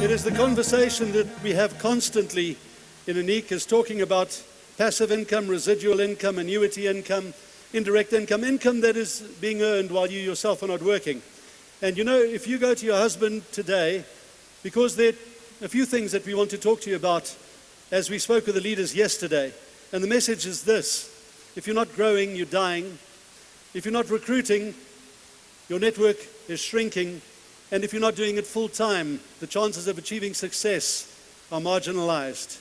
It is the conversation that we have constantly in Annique is talking about passive income, residual income, annuity income, indirect income, income that is being earned while you yourself are not working. And you know, if you go to your husband today, because there are a few things that we want to talk to you about as we spoke with the leaders yesterday. And the message is this: if you're not growing, you're dying. If you're not recruiting, your network is shrinking. And if you're not doing it full time, the chances of achieving success are marginalized.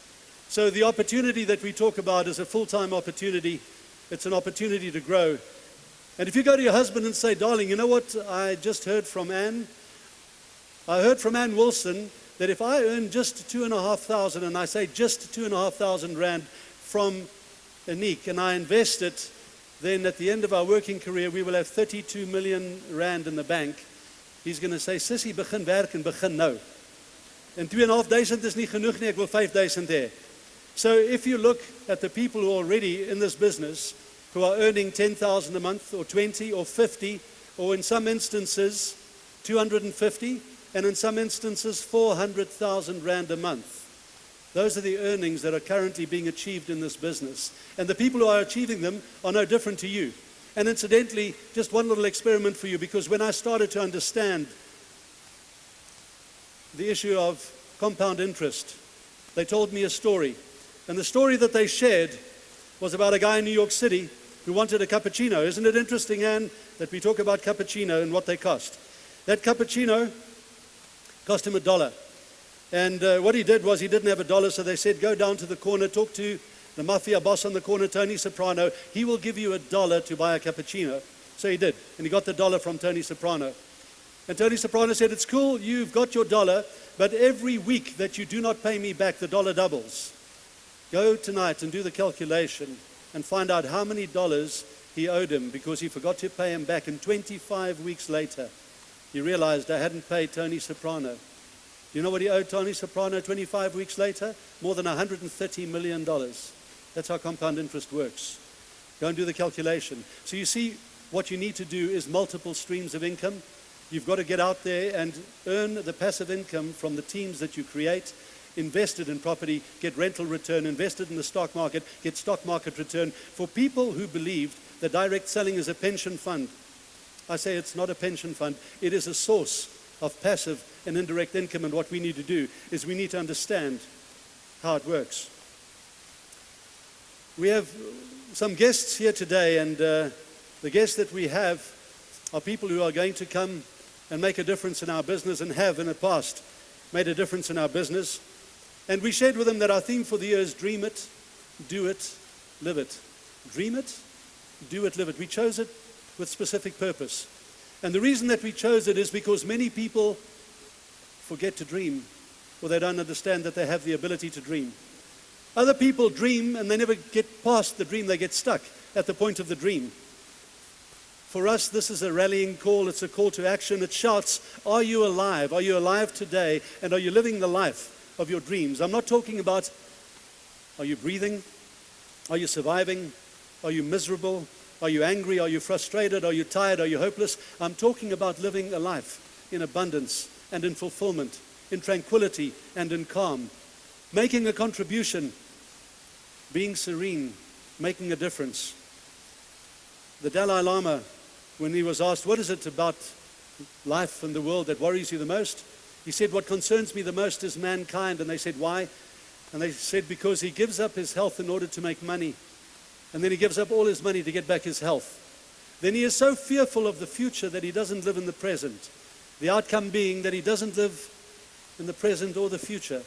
So the opportunity that we talk about is a full-time opportunity. It's an opportunity to grow. And if you go to your husband and say, darling, you know what I just heard from Anne? I heard from Anne Wilson that if I earn just 2,500, and I say just 2,500 rand from Annique, and I invest it, then at the end of our working career, we will have 32 million rand in the bank. He's going to say, Sissy, begin werk en begin nou. En 2,500 is nie genoeg nie, ek wil 5,000 hê. So if you look at the people who are already in this business, who are earning 10,000 a month, or 20, or 50, or in some instances, 250, and in some instances, 400,000 rand a month. Those are the earnings that are currently being achieved in this business. And the people who are achieving them are no different to you. And incidentally, just one little experiment for you, because when I started to understand the issue of compound interest, they told me a story. And the story that they shared was about a guy in New York City who wanted a cappuccino. Isn't it interesting, Anne, that we talk about cappuccino and what they cost? That cappuccino cost him $1. And what he did was he didn't have $1, so they said, go down to the corner, talk to the mafia boss on the corner, Tony Soprano. He will give you $1 to buy a cappuccino. So he did, and he got the $1 from Tony Soprano. And Tony Soprano said, it's cool, you've got your $1, but every week that you do not pay me back, the $1 doubles. Go tonight and do the calculation and find out how many dollars he owed him because he forgot to pay him back. And 25 weeks later, he realized I hadn't paid Tony Soprano. You know what he owed Tony Soprano 25 weeks later? More than $130 million. That's how compound interest works. Go and do the calculation. So you see, what you need to do is multiple streams of income. You've got to get out there and earn the passive income from the teams that you create, invested in property, get rental return, invested in the stock market, get stock market return. For people who believed that direct selling is a pension fund, I say it's not a pension fund. It is a source of passive and indirect income, and what we need to do is we need to understand how it works. We have some guests here today, and the guests that we have are people who are going to come and make a difference in our business and have in the past made a difference in our business. And we shared with them that our theme for the year is dream it, do it, live it. Dream it, do it, live it. We chose it with specific purpose. And the reason that we chose it is because many people forget to dream, or they don't understand that they have the ability to dream. Other people dream and they never get past the dream, they get stuck at the point of the dream. For us, this is a rallying call, it's a call to action. It shouts, are you alive? Are you alive today? And are you living the life of your dreams? I'm not talking about, are you breathing? Are you surviving? Are you miserable? Are you angry? Are you frustrated? Are you tired? Are you hopeless? I'm talking about living a life in abundance and in fulfillment, in tranquility and in calm, making a contribution, being serene, making a difference. The Dalai Lama, when he was asked, what is it about life and the world that worries you the most? He said, what concerns me the most is mankind. And they said, why? And they said, because he gives up his health in order to make money. And then he gives up all his money to get back his health. Then he is so fearful of the future that he doesn't live in the present. The outcome being that he doesn't live in the present or the future.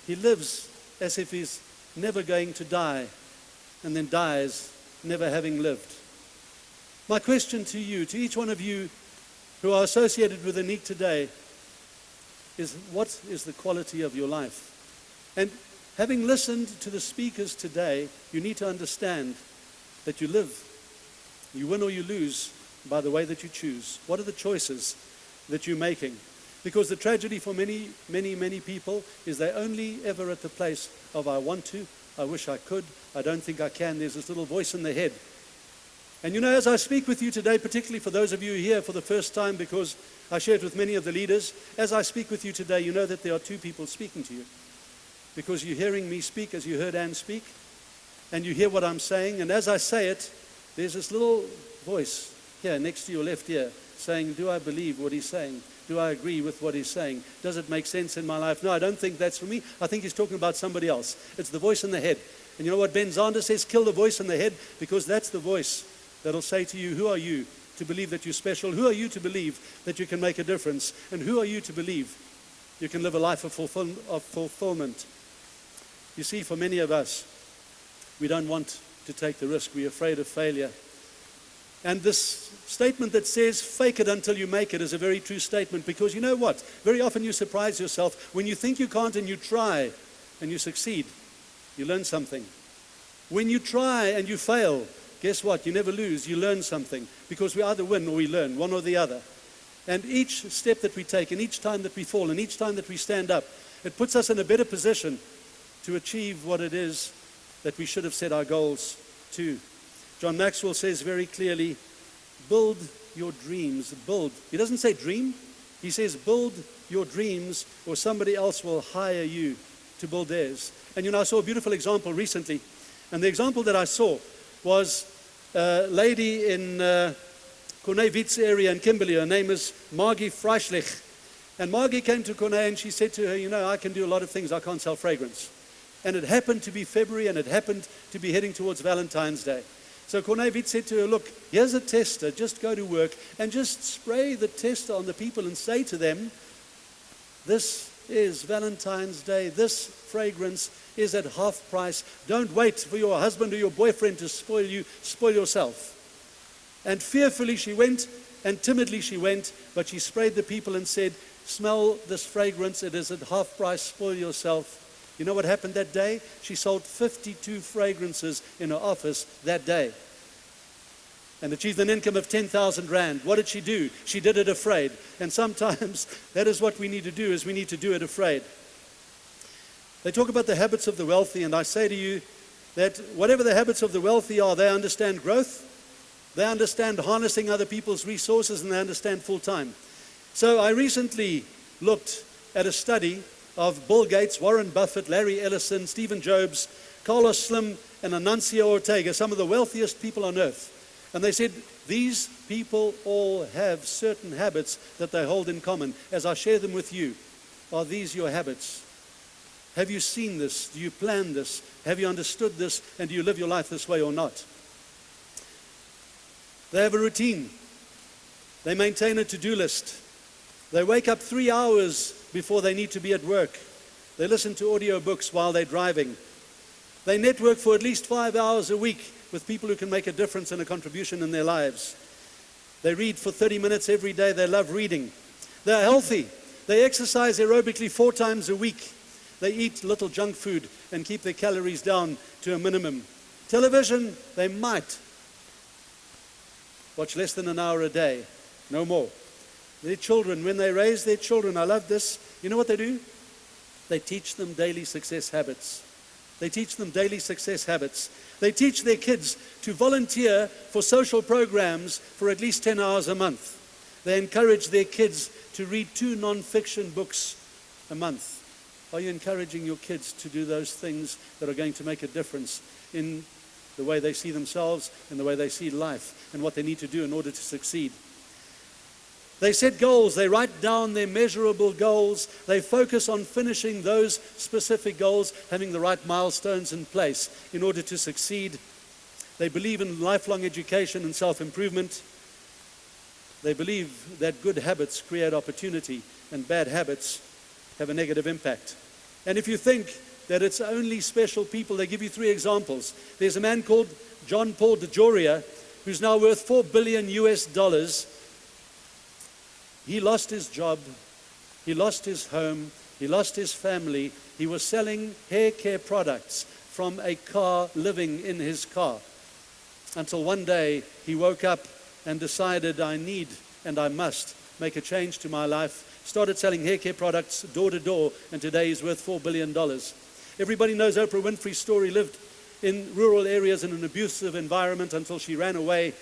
He lives as if he's never going to die, and then dies never having lived. My question to you, to each one of you who are associated with Annique today, is what is the quality of your life? And having listened to the speakers today, you need to understand that you live, you win or you lose by the way that you choose. What are the choices that you're making? Because the tragedy for many, many, many people is they're only ever at the place of I want to, I wish I could, I don't think I can. There's this little voice in their head And you know, as I speak with you today, particularly for those of you here for the first time, because I shared with many of the leaders, as I speak with you today, you know that there are two people speaking to you. Because you're hearing me speak as you heard Anne speak, and you hear what I'm saying, and as I say it, there's this little voice here next to your left ear saying, do I believe what he's saying? Do I agree with what he's saying? Does it make sense in my life? No, I don't think that's for me. I think he's talking about somebody else. It's the voice in the head. And you know what Ben Zander says? Kill the voice in the head, because that's the voice that'll say to you, who are you to believe that you're special? Who are you to believe that you can make a difference? And who are you to believe you can live a life of fulfillment? You see, for many of us, we don't want to take the risk. We're afraid of failure. And this statement that says, fake it until you make it, is a very true statement, because you know what? Very often you surprise yourself when you think you can't and you try and you succeed. You learn something. When you try and you fail, guess what? You never lose. You learn something, because we either win or we learn, one or the other. And each step that we take, and each time that we fall, and each time that we stand up, it puts us in a better position to achieve what it is that we should have set our goals to. John Maxwell says very clearly, build your dreams. Build. He doesn't say dream. He says build your dreams, or somebody else will hire you to build theirs. And you know, I saw a beautiful example recently. And the example that I saw was a lady in Corne Wits area in Kimberley. Her name is Margie Freischlich. And Margie came to Corne and she said to her, you know, I can do a lot of things. I can't sell fragrance. And it happened to be February, and it happened to be heading towards Valentine's Day. So Corne Wits said to her, look, here's a tester. Just go to work and just spray the tester on the people and say to them, this is Valentine's Day. This fragrance is at half price. Don't wait for your husband or your boyfriend to spoil you. Spoil yourself. And fearfully she went, and timidly she went, but she sprayed the people and said, smell this fragrance. It is at half price. Spoil yourself. You know what happened that day? She sold 52 fragrances in her office that day and achieved an income of 10,000 rand. What did she do? She did it afraid. And sometimes that is what we need to do, is we need to do it afraid. They talk about the habits of the wealthy, and I say to you that whatever the habits of the wealthy are, they understand growth, they understand harnessing other people's resources, and they understand full time. So I recently looked at a study of Bill Gates, Warren Buffett, Larry Ellison, Stephen Jobs, Carlos Slim, and Anancio Ortega, some of the wealthiest people on earth. And they said these people all have certain habits that they hold in common. As I share them with you, are these your habits? Have you seen this? Do you plan this? Have you understood this? And do you live your life this way or not? They have a routine. They maintain a to-do list. They wake up 3 hours before they need to be at work. They listen to audiobooks while they're driving. They network for at least 5 hours a week with people who can make a difference and a contribution in their lives. They read for 30 minutes every day. They love reading. They're healthy. They exercise aerobically 4 times a week. They eat little junk food and keep their calories down to a minimum. Television, they might watch less than an hour a day, no more. Their children, when they raise their children, I love this, you know what they do? They teach them daily success habits. They teach them daily success habits. They teach their kids to volunteer for social programs for at least 10 hours a month. They encourage their kids to read 2 non-fiction books a month. Are you encouraging your kids to do those things that are going to make a difference in the way they see themselves, in the way they see life, and what they need to do in order to succeed? They set goals. They write down their measurable goals. They focus on finishing those specific goals, having the right milestones in place in order to succeed. They believe in lifelong education and self-improvement. They believe that good habits create opportunity and bad habits have a negative impact. And if you think that it's only special people, they give you 3 examples. There's a man called John Paul DeJoria, who's now worth $4 billion US. He lost his job, he lost his home, he lost his family. He was selling hair care products from a car, living in his car. Until one day he woke up and decided, I need and I must make a change to my life. Started selling hair care products door to door, and today he's worth $4 billion. Everybody knows Oprah Winfrey's story. Lived in rural areas in an abusive environment until she ran away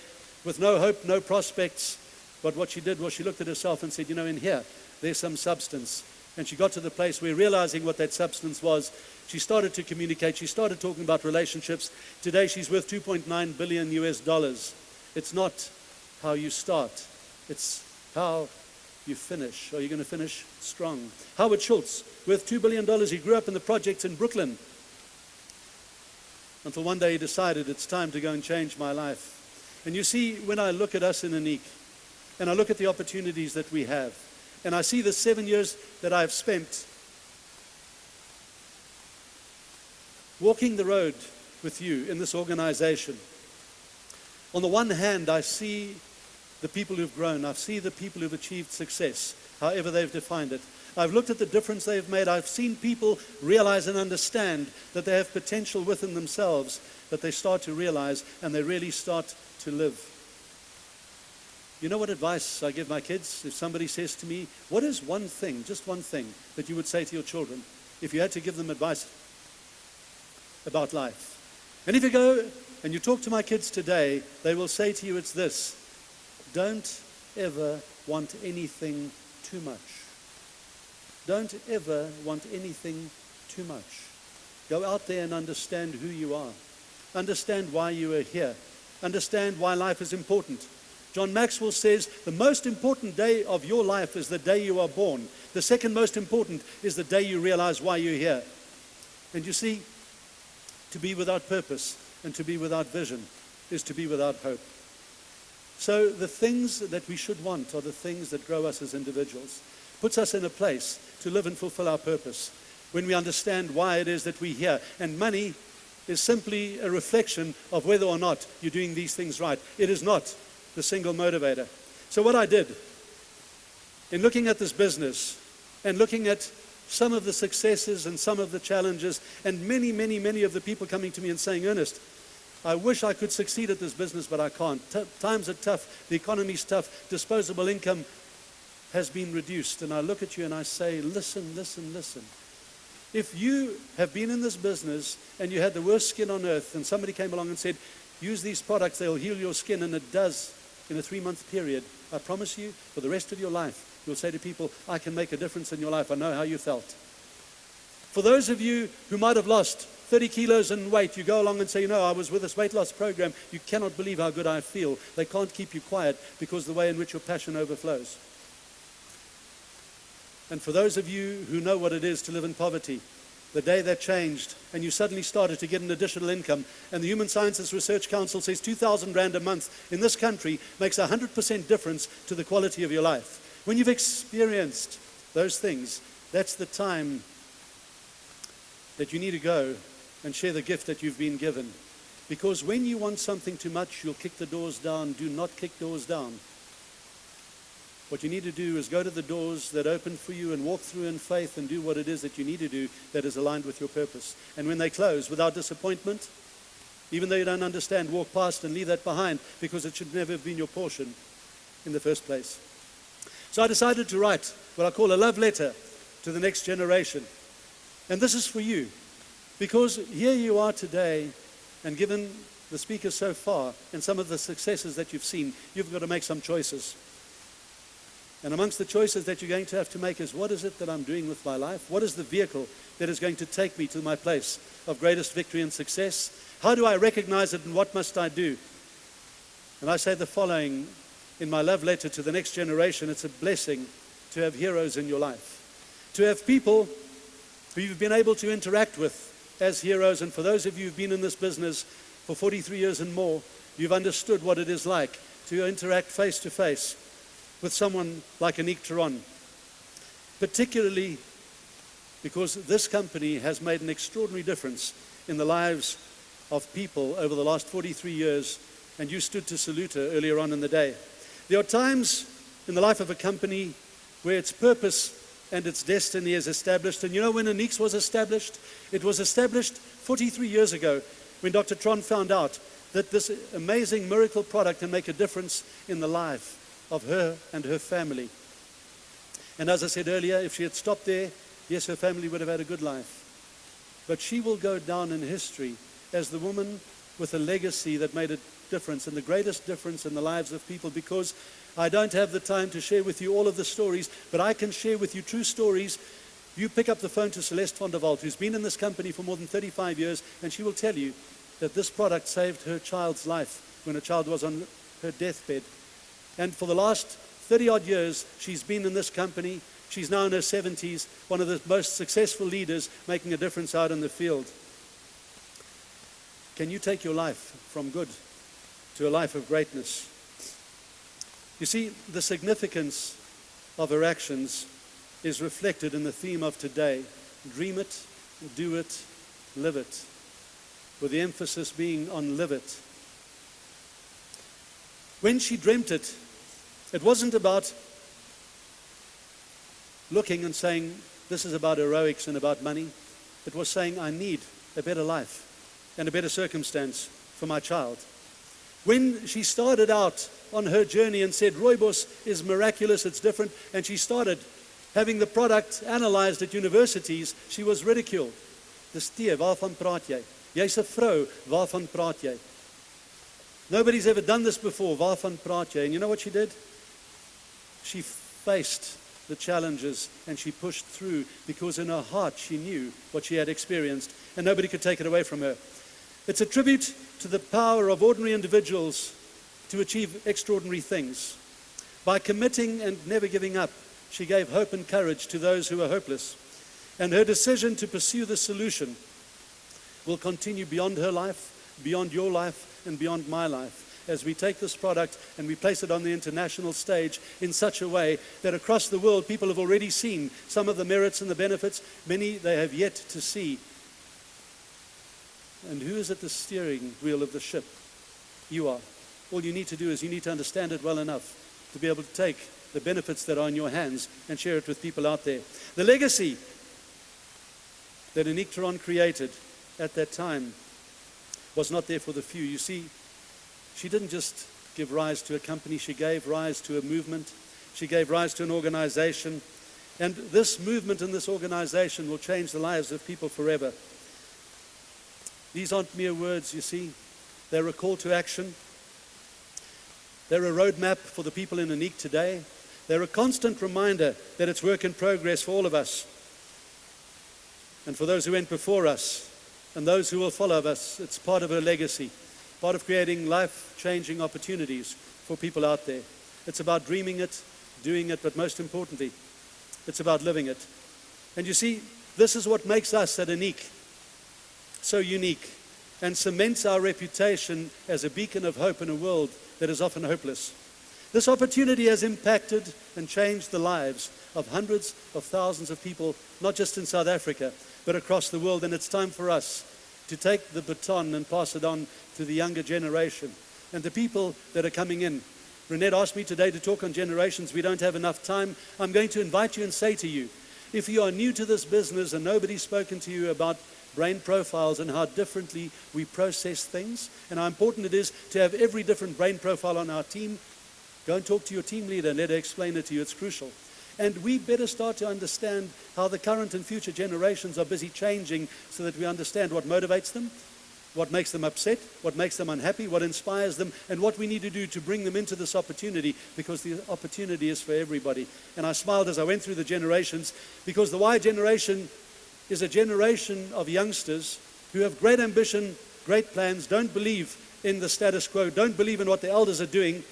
with no hope, no prospects. But what she did was she looked at herself and said, in here, there's some substance. And she got to the place where, realizing what that substance was, she started to communicate. She started talking about relationships. Today, she's worth $2.9 billion US. It's not how you start. It's how you finish. Are you going to finish strong? Howard Schultz, worth $2 billion. He grew up in the projects in Brooklyn until one day he decided, it's time to go and change my life. And you see, when I look at us in Annique, and I look at the opportunities that we have, and I see the 7 years that I've spent walking the road with you in this organization. On the one hand, I see the people who've grown. I see the people who've achieved success, however they've defined it. I've looked at the difference they've made. I've seen people realize and understand that they have potential within themselves, that they start to realize, and they really start to live. You know what advice I give my kids? If somebody says to me, what is one thing, just one thing, that you would say to your children if you had to give them advice about life? And if you go and you talk to my kids today, they will say to you, it's this: don't ever want anything too much. Don't ever want anything too much. Go out there and understand who you are. Understand why you are here. Understand why life is important. John Maxwell says, the most important day of your life is the day you are born. The second most important is the day you realize why you're here. And you see, to be without purpose and to be without vision is to be without hope. So the things that we should want are the things that grow us as individuals, puts us in a place to live and fulfill our purpose when we understand why it is that we're here. And money is simply a reflection of whether or not you're doing these things right. It is not the single motivator. So what I did in looking at this business and looking at some of the successes and some of the challenges, and many of the people coming to me and saying, Ernest, I wish I could succeed at this business, but I can't. Times are tough. The economy's tough. Disposable income has been reduced. And I look at you and I say, listen. If you have been in this business and you had the worst skin on earth and somebody came along and said, use these products, they'll heal your skin, and it does in a 3-month period, I promise you, for the rest of your life, you'll say to people, I can make a difference in your life. I know how you felt. For those of you who might have lost 30 kilos in weight, you go along and say, I was with this weight loss program. You cannot believe how good I feel. They can't keep you quiet because of the way in which your passion overflows. And for those of you who know what it is to live in poverty, the day that changed and you suddenly started to get an additional income, and the Human Sciences Research Council says 2,000 rand a month in this country makes a 100% difference to the quality of your life. When you've experienced those things, that's the time that you need to go and share the gift that you've been given. Because when you want something too much, you'll kick the doors down. Do not kick doors down. What you need to do is go to the doors that open for you and walk through in faith and do what it is that you need to do that is aligned with your purpose. And when they close, without disappointment, even though you don't understand, walk past and leave that behind, because it should never have been your portion in the first place. So I decided to write what I call a love letter to the next generation. And this is for you, because here you are today, and given the speakers so far and some of the successes that you've seen, you've got to make some choices. And amongst the choices that you're going to have to make is, what is it that I'm doing with my life? What is the vehicle that is going to take me to my place of greatest victory and success? How do I recognize it, and what must I do? And I say the following in my love letter to the next generation: it's a blessing to have heroes in your life, to have people who you've been able to interact with as heroes. And for those of you who've been in this business for 43 years and more, you've understood what it is like to interact face to face with someone like Annique CEO, particularly because this company has made an extraordinary difference in the lives of people over the last 43 years, and you stood to salute her earlier on in the day. There are times in the life of a company where its purpose and its destiny is established. And you know when Annique's was established? It was established 43 years ago when Dr. Tron found out that this amazing miracle product can make a difference in the life of her and her family. And as I said earlier, if she had stopped there, yes, her family would have had a good life. But she will go down in history as the woman with a legacy that made a difference and the greatest difference in the lives of people, because I don't have the time to share with you all of the stories, but I can share with you true stories. You pick up the phone to Celeste van der Walt, who's been in this company for more than 35 years, and she will tell you that this product saved her child's life when a child was on her deathbed. And for the last 30-odd years, she's been in this company. She's now in her 70s, one of the most successful leaders, making a difference out in the field. Can you take your life from good to a life of greatness? You see, the significance of her actions is reflected in the theme of today. Dream it, do it, live it, with the emphasis being on live it. When she dreamt it, it wasn't about looking and saying, this is about heroics and about money. It was saying, I need a better life and a better circumstance for my child. When she started out on her journey and said, Rooibos is miraculous, it's different, and she started having the product analyzed at universities, she was ridiculed. Dis tee, waarvan praat jy? Jy's 'n vrou, waarvan praat jy? Nobody's ever done this before, waarvan praat jy? And you know what she did? She faced the challenges and she pushed through, because in her heart she knew what she had experienced and nobody could take it away from her. It's a tribute to the power of ordinary individuals to achieve extraordinary things. By committing and never giving up, she gave hope and courage to those who were hopeless. And her decision to pursue the solution will continue beyond her life, beyond your life, and beyond my life, as we take this product and we place it on the international stage in such a way that across the world people have already seen some of the merits and the benefits. Many they have yet to see. And who is at the steering wheel of the ship? You are. All you need to do is you need to understand it well enough to be able to take the benefits that are in your hands and share it with people out there. The legacy that Annique created at that time was not there for the few. You see, she didn't just give rise to a company, she gave rise to a movement. She gave rise to an organization. And this movement and this organization will change the lives of people forever. These aren't mere words, you see. They're a call to action. They're a roadmap for the people in Annique today. They're a constant reminder that it's work in progress for all of us. And for those who went before us and those who will follow us, it's part of her legacy, part of creating life-changing opportunities for people out there. It's about dreaming it, doing it, but most importantly, it's about living it. And you see, this is what makes us at Annique so unique and cements our reputation as a beacon of hope in a world that is often hopeless. This opportunity has impacted and changed the lives of hundreds of thousands of people, not just in South Africa, but across the world. And it's time for us to take the baton and pass it on to the younger generation and the people that are coming in. Renette asked me today to talk on generations. We don't have enough time. I'm going to invite you and say to you, if you are new to this business and nobody's spoken to you about brain profiles and how differently we process things and how important it is to have every different brain profile on our team, go and talk to your team leader and let her explain it to you. It's crucial. And we better start to understand how the current and future generations are busy changing so that we understand what motivates them, what makes them upset, what makes them unhappy, what inspires them, and what we need to do to bring them into this opportunity, because the opportunity is for everybody. And I smiled as I went through the generations, because the Y generation is a generation of youngsters who have great ambition, great plans, don't believe in the status quo, don't believe in what the elders are doing.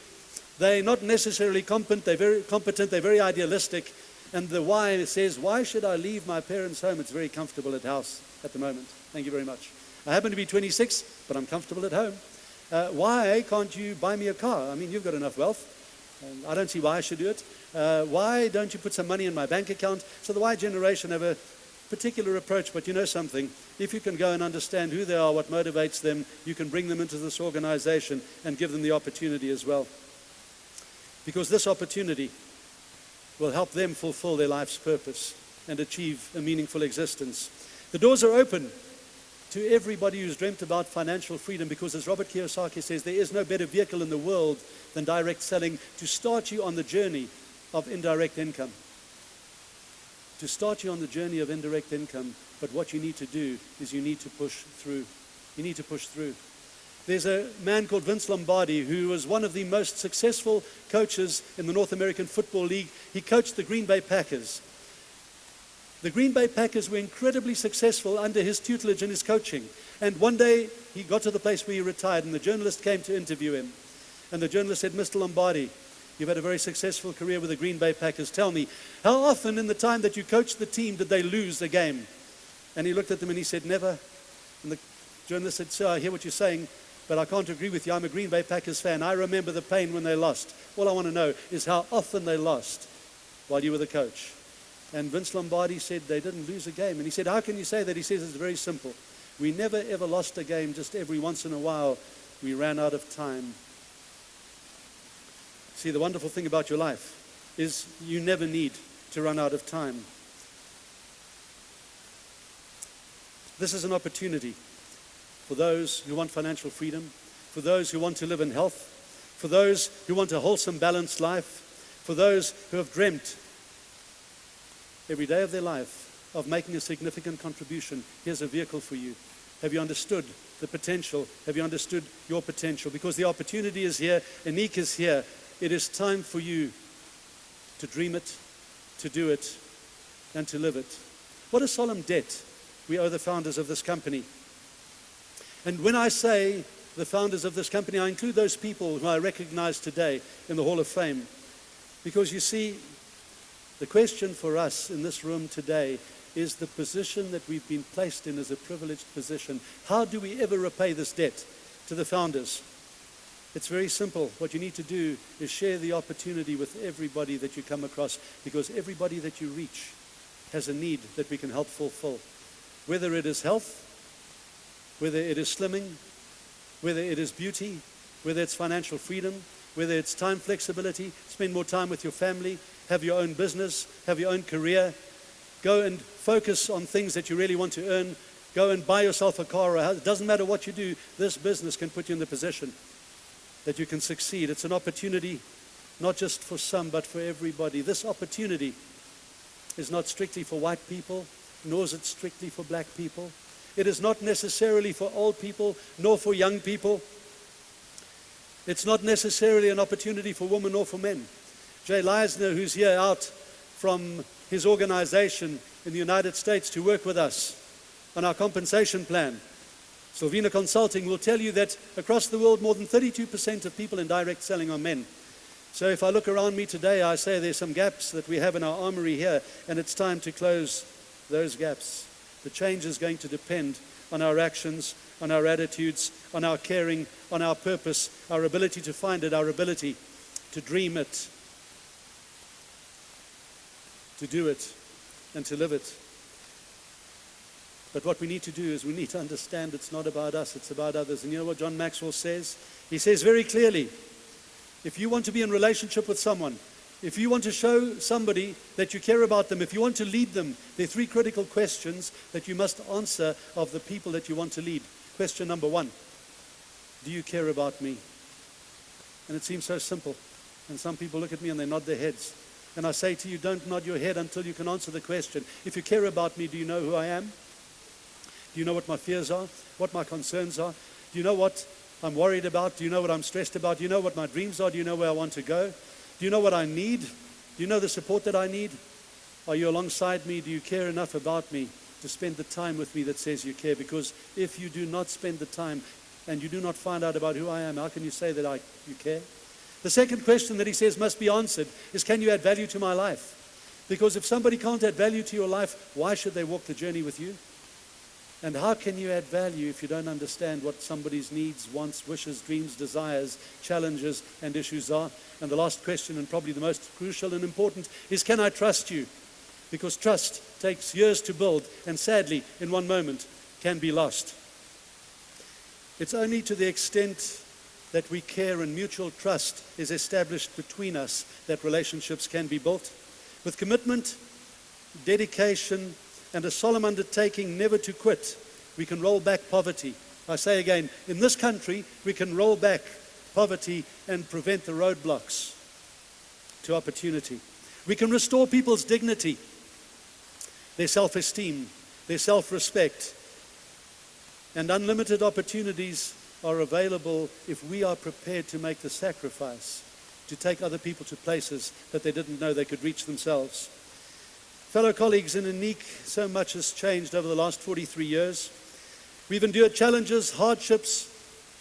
They're not necessarily competent, they're very idealistic. And the why says, why should I leave my parents' home? It's very comfortable at house at the moment. Thank you very much. I happen to be 26, but I'm comfortable at home. Why can't you buy me a car? I mean, you've got enough wealth. I don't see why I should do it. Why don't you put some money in my bank account? So the Y generation have a particular approach, but you know something, if you can go and understand who they are, what motivates them, you can bring them into this organization and give them the opportunity as well. Because this opportunity will help them fulfill their life's purpose and achieve a meaningful existence. The doors are open to everybody who's dreamt about financial freedom, because as Robert Kiyosaki says, there is no better vehicle in the world than direct selling to start you on the journey of indirect income. To start you on the journey of indirect income, but what you need to do is you need to push through. You need to push through. There's a man called Vince Lombardi who was one of the most successful coaches in the North American Football League. He coached the Green Bay Packers. The Green Bay Packers were incredibly successful under his tutelage and his coaching. And one day he got to the place where he retired, and the journalist came to interview him. And the journalist said, "Mr. Lombardi, you've had a very successful career with the Green Bay Packers. Tell me, how often in the time that you coached the team did they lose a game?" And he looked at them and he said, "Never." And the journalist said, "Sir, I hear what you're saying, but I can't agree with you. I'm a Green Bay Packers fan. I remember the pain when they lost. All I want to know is how often they lost while you were the coach." And Vince Lombardi said they didn't lose a game. And he said, "How can you say that?" He says, "It's very simple. We never ever lost a game. Just every once in a while we ran out of time." See, the wonderful thing about your life is you never need to run out of time. This is an opportunity for those who want financial freedom, for those who want to live in health, for those who want a wholesome, balanced life, for those who have dreamt every day of their life of making a significant contribution. Here's a vehicle for you. Have you understood the potential? Have you understood your potential? Because the opportunity is here. Annique is here. It is time for you to dream it, to do it, and to live it. What a solemn debt we owe the founders of this company. And when I say the founders of this company, I include those people who I recognize today in the Hall of Fame. Because you see, the question for us in this room today is the position that we've been placed in as a privileged position. How do we ever repay this debt to the founders? It's very simple. What you need to do is share the opportunity with everybody that you come across, because everybody that you reach has a need that we can help fulfill. Whether it is health, whether it is slimming, whether it is beauty, whether it's financial freedom, whether it's time flexibility, spend more time with your family, have your own business, have your own career, go and focus on things that you really want to earn, go and buy yourself a car or a house. It doesn't matter what you do, this business can put you in the position that you can succeed. It's an opportunity not just for some, but for everybody. This opportunity is not strictly for white people, nor is it strictly for black people. It is not necessarily for old people, nor for young people. It's not necessarily an opportunity for women or for men. Jay Leisner, who's here out from his organization in the United States to work with us on our compensation plan, Sylvina Consulting, will tell you that across the world, more than 32% of people in direct selling are men. So if I look around me today, I say there's some gaps that we have in our armory here, and it's time to close those gaps. The change is going to depend on our actions, on our attitudes, on our caring, on our purpose, our ability to find it, our ability to dream it, to do it, and to live it. But what we need to do is we need to understand it's not about us, it's about others. And you know what John Maxwell says? He says very clearly, if you want to be in relationship with someone, if you want to show somebody that you care about them, if you want to lead them, there are three critical questions that you must answer of the people that you want to lead. Question number one, do you care about me? And it seems so simple. And some people look at me and they nod their heads. And I say to you, don't nod your head until you can answer the question. If you care about me, do you know who I am? Do you know what my fears are? What my concerns are? Do you know what I'm worried about? Do you know what I'm stressed about? Do you know what my dreams are? Do you know where I want to go? Do you know what I need? Do you know the support that I need? Are you alongside me? Do you care enough about me to spend the time with me that says you care? Because if you do not spend the time and you do not find out about who I am, how can you say that you care? The second question that he says must be answered is, can you add value to my life? Because if somebody can't add value to your life, why should they walk the journey with you? And how can you add value if you don't understand what somebody's needs, wants, wishes, dreams, desires, challenges, and issues are? And the last question, and probably the most crucial and important, is, can I trust you? Because trust takes years to build, and sadly, in one moment, can be lost. It's only to the extent that we care and mutual trust is established between us that relationships can be built. With commitment, dedication, and a solemn undertaking never to quit, we can roll back poverty. I say again, in this country, we can roll back poverty and prevent the roadblocks to opportunity. We can restore people's dignity, their self-esteem, their self-respect, and unlimited opportunities are available if we are prepared to make the sacrifice to take other people to places that they didn't know they could reach themselves. Fellow colleagues, in Annique, so much has changed over the last 43 years. We've endured challenges, hardships,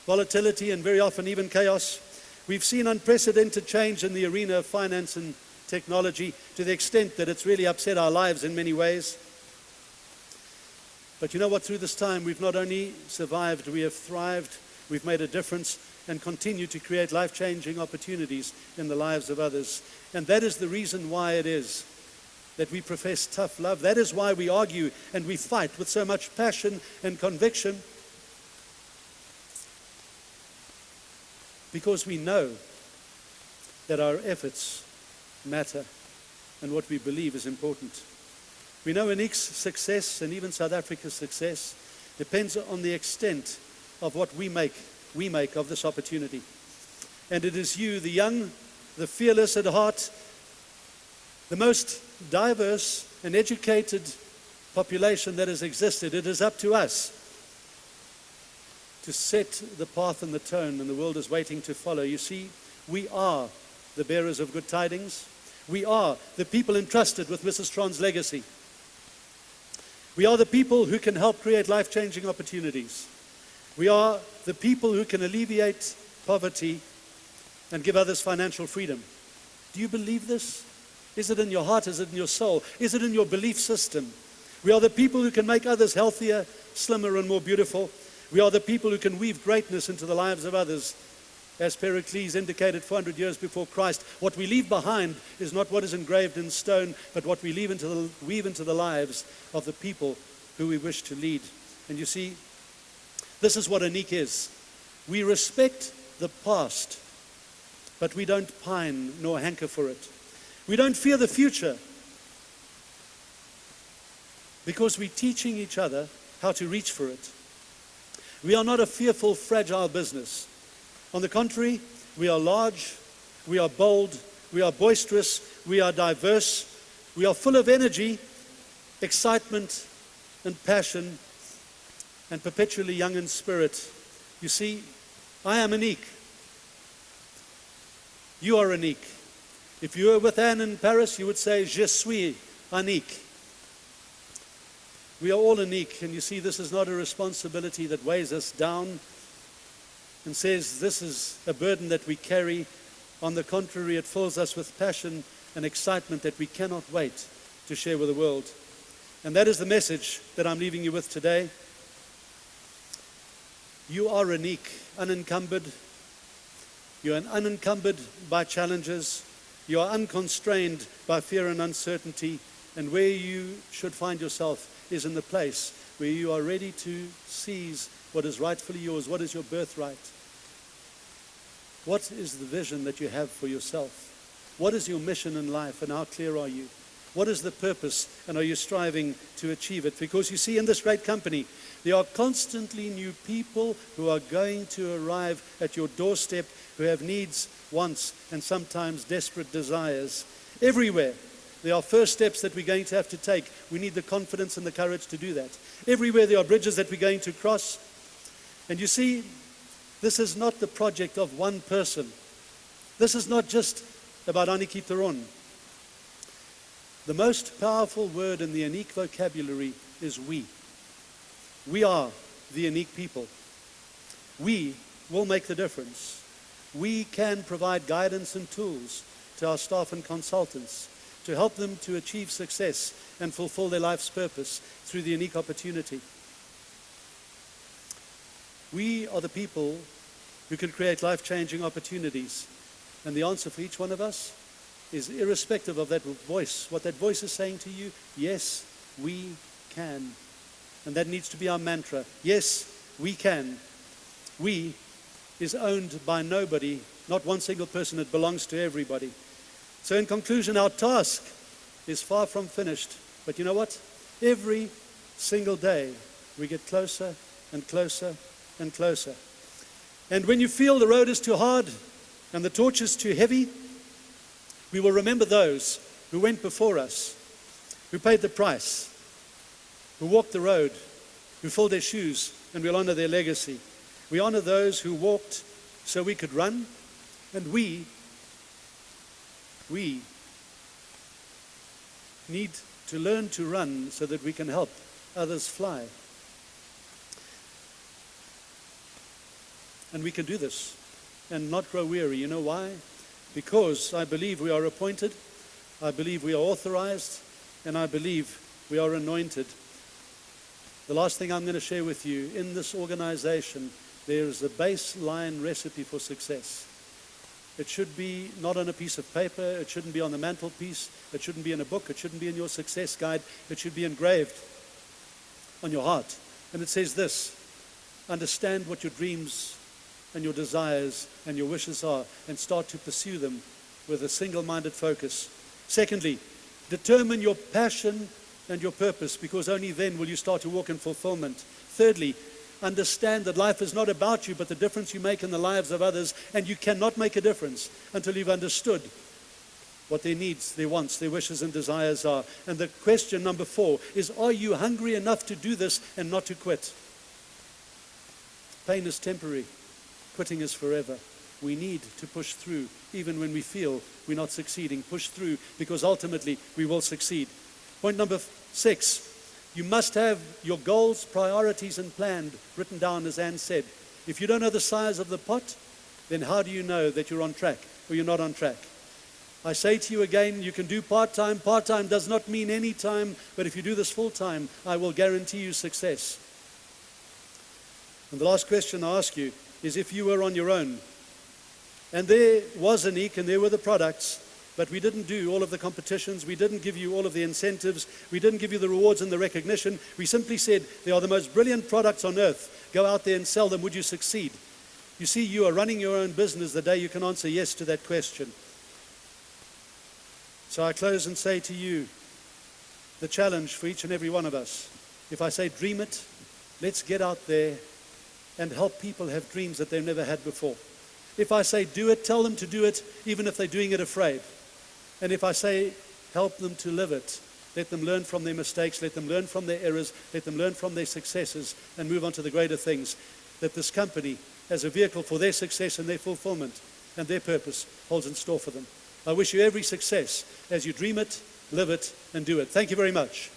volatility, and very often even chaos. We've seen unprecedented change in the arena of finance and technology to the extent that it's really upset our lives in many ways. But you know what? Through this time, we've not only survived, we have thrived, we've made a difference, and continue to create life-changing opportunities in the lives of others. And that is the reason why it is that we profess tough love. That is why we argue and we fight with so much passion and conviction. Because we know that our efforts matter and what we believe is important. We know Annique's success and even South Africa's success depends on the extent of what we make of this opportunity. And it is you, the young, the fearless at heart, the most diverse and educated population that has existed. It is up to us to set the path and the tone, and the world is waiting to follow. You see, we are the bearers of good tidings. We are the people entrusted with Mrs. Tron's legacy. We are the people who can help create life-changing opportunities. We are the people who can alleviate poverty and give others financial freedom. Do you believe this? Is it in your heart? Is it in your soul? Is it in your belief system? We are the people who can make others healthier, slimmer, and more beautiful. We are the people who can weave greatness into the lives of others. As Pericles indicated 400 years before Christ, what we leave behind is not what is engraved in stone, but what we weave into the lives of the people who we wish to lead. And you see, this is what Annique is. We respect the past, but we don't pine nor hanker for it. We don't fear the future, because we're teaching each other how to reach for it. We are not a fearful, fragile business. On the contrary, we are large, we are bold, we are boisterous, we are diverse, we are full of energy, excitement, and passion, and perpetually young in spirit. You see, I am Annique. You are Annique. If you were with Anne in Paris, you would say, Je suis Annique. We are all Annique, and you see, this is not a responsibility that weighs us down and says this is a burden that we carry. On the contrary, it fills us with passion and excitement that we cannot wait to share with the world. And that is the message that I'm leaving you with today. You are Annique, unencumbered. You are unencumbered by challenges. You are unconstrained by fear and uncertainty. And where you should find yourself is in the place where you are ready to seize what is rightfully yours. What is your birthright? What is the vision that you have for yourself? What is your mission in life, and how clear are you? What is the purpose, and are you striving to achieve it? Because you see, in this great company, there are constantly new people who are going to arrive at your doorstep, who have needs, wants, and sometimes desperate desires. Everywhere, there are first steps that we're going to have to take. We need the confidence and the courage to do that. Everywhere, there are bridges that we're going to cross. And you see, this is not the project of one person. This is not just about Annique Theron. The most powerful word in the Annique vocabulary is we. We are the Annique people. We will make the difference. We can provide guidance and tools to our staff and consultants to help them to achieve success and fulfill their life's purpose through the Annique opportunity. We are the people who can create life-changing opportunities. And the answer for each one of us is irrespective of that voice. What that voice is saying to you, yes, we can. And that needs to be our mantra. Yes, we can. We is owned by nobody, not one single person. It belongs to everybody. So in conclusion, our task is far from finished. But you know what? Every single day, we get closer and closer and closer. And when you feel the road is too hard and the torch is too heavy, we will remember those who went before us, who paid the price, who walked the road, who filled their shoes, and we'll honor their legacy. We honor those who walked so we could run, and we need to learn to run so that we can help others fly. And we can do this and not grow weary. You know why? Because I believe we are appointed, I believe we are authorized, and I believe we are anointed. The last thing I'm going to share with you, in this organization, there is a baseline recipe for success. It should be not on a piece of paper, it shouldn't be on the mantelpiece, it shouldn't be in a book, it shouldn't be in your success guide, it should be engraved on your heart. And it says this: understand what your dreams and your desires and your wishes are, and start to pursue them with a single-minded focus. Secondly, determine your passion and your purpose, because only then will you start to walk in fulfillment. Thirdly, understand that life is not about you, but the difference you make in the lives of others, and you cannot make a difference until you've understood what their needs, their wants, their wishes and desires are. And the question number 4 is, are you hungry enough to do this and not to quit? Pain is temporary. Quitting is forever. We need to push through, even when we feel we're not succeeding. Push through, because ultimately we will succeed. Point number 6, you must have your goals, priorities, and plan written down, as Anne said. If you don't know the size of the pot, then how do you know that you're on track or you're not on track? I say to you again, you can do part-time. Part-time does not mean any time, but if you do this full-time, I will guarantee you success. And the last question I ask you is, if you were on your own, and there was Annique and there were the products, but we didn't do all of the competitions, we didn't give you all of the incentives, we didn't give you the rewards and the recognition, we simply said, they are the most brilliant products on earth, go out there and sell them, would you succeed? You see, you are running your own business the day you can answer yes to that question. So I close and say to you, the challenge for each and every one of us, if I say dream it, let's get out there and help people have dreams that they've never had before. If I say do it, tell them to do it, even if they're doing it afraid. And if I say help them to live it, let them learn from their mistakes, let them learn from their errors, let them learn from their successes, and move on to the greater things that this company, as a vehicle for their success and their fulfillment and their purpose, holds in store for them. I wish you every success as you dream it, live it, and do it. Thank you very much.